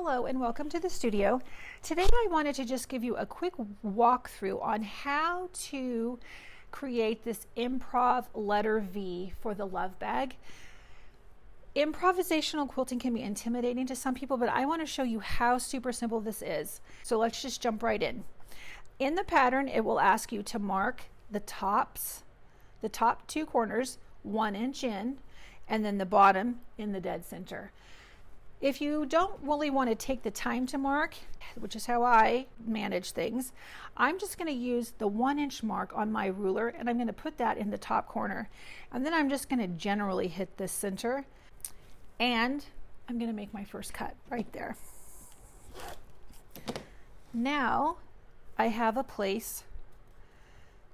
Hello and welcome to the studio. Today I wanted to just give you a quick walkthrough on how to create this improv letter V for the love bag. Improvisational quilting can be intimidating to some people, but I want to show you how super simple this is. So let's just jump right in. In the pattern, it will ask you to mark the top two corners 1 inch in, and then the bottom in the dead center. If you don't really want to take the time to mark, which is how I manage things, I'm just going to use the 1 inch mark on my ruler, and I'm going to put that in the top corner. And then I'm just going to generally hit the center, and I'm going to make my first cut right there. Now I have a place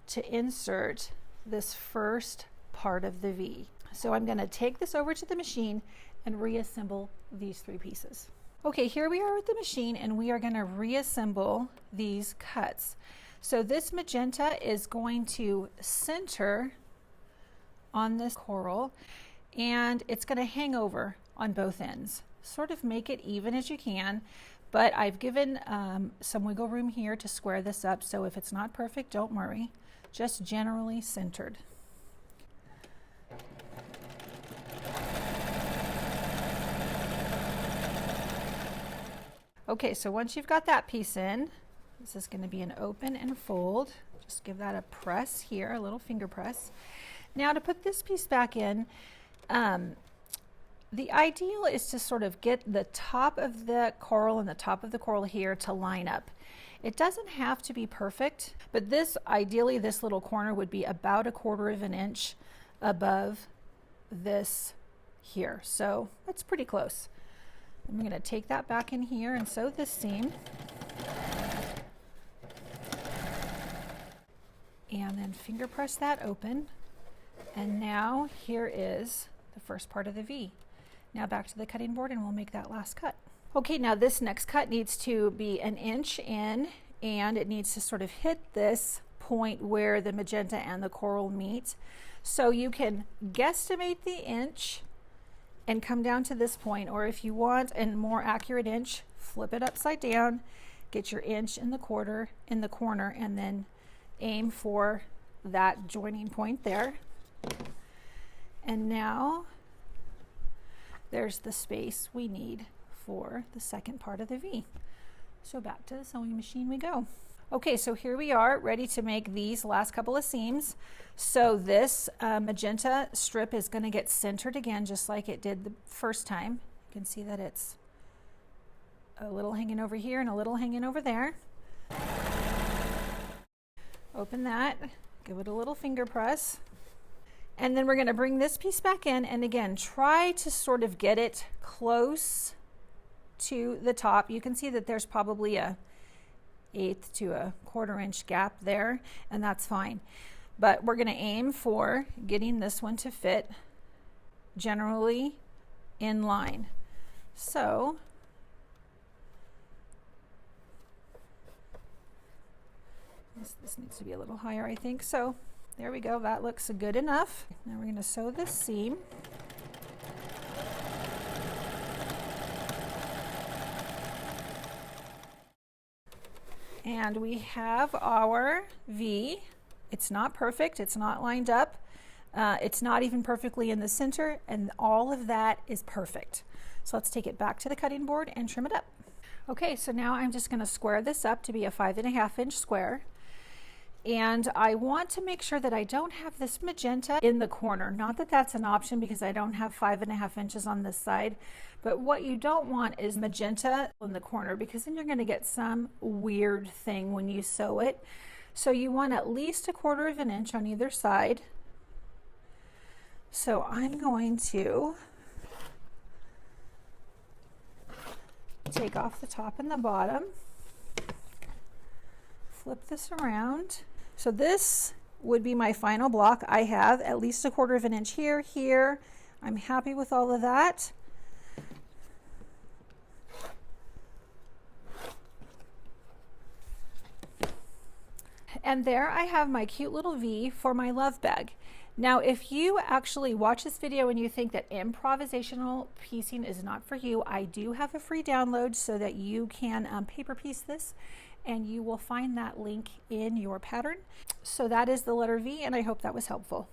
to insert this first part of the V. So I'm going to take this over to the machine and reassemble these 3 pieces. Okay, here we are with the machine, and we are going to reassemble these cuts. So this magenta is going to center on this coral, and it's going to hang over on both ends. Sort of make it even as you can, but I've given some wiggle room here to square this up, so if it's not perfect, don't worry. Just generally centered. Okay, so once you've got that piece in, this is going to be an open and fold. Just give that a press here, a little finger press. Now to put this piece back in, the ideal is to sort of get the top of the coral and the top of the coral here to line up. It doesn't have to be perfect, but ideally this little corner would be about 1/4 of an inch above this here. So that's pretty close. I'm going to take that back in here and sew this seam. And then finger press that open. And now here is the first part of the V. Now back to the cutting board and we'll make that last cut. Okay, now this next cut needs to be 1 inch in, and it needs to sort of hit this point where the magenta and the coral meet. So you can guesstimate the inch and come down to this point, or if you want a more accurate inch, flip it upside down, get your inch in the corner, and then aim for that joining point there. And now there's the space we need for the second part of the V. So back to the sewing machine we go. Okay, so here we are ready to make these last couple of seams. So this magenta strip is going to get centered again just like it did the first time. You can see that it's a little hanging over here and a little hanging over there. Open that, give it a little finger press. And then we're going to bring this piece back in, and again try to sort of get it close to the top. You can see that there's probably a 1/8 to 1/4 inch gap there, and that's fine. But we're going to aim for getting this one to fit generally in line. So this needs to be a little higher, I think. So there we go, that looks good enough. Now we're going to sew this seam. And we have our V. It's not perfect, it's not lined up, it's not even perfectly in the center, and all of that is perfect. So let's take it back to the cutting board and trim it up. Okay, so now I'm just going to square this up to be a 5.5 inch square. And I want to make sure that I don't have this magenta in the corner. Not that that's an option because I don't have 5.5 inches on this side, but what you don't want is magenta in the corner, because then you're going to get some weird thing when you sew it. So you want at least 1/4 of an inch on either side. So I'm going to take off the top and the bottom, flip this around. So this would be my final block. I have at least 1/4 of an inch here. I'm happy with all of that. And there I have my cute little V for my love bag. Now, if you actually watch this video and you think that improvisational piecing is not for you, I do have a free download so that you can paper piece this, and you will find that link in your pattern. So that is the letter V, and I hope that was helpful.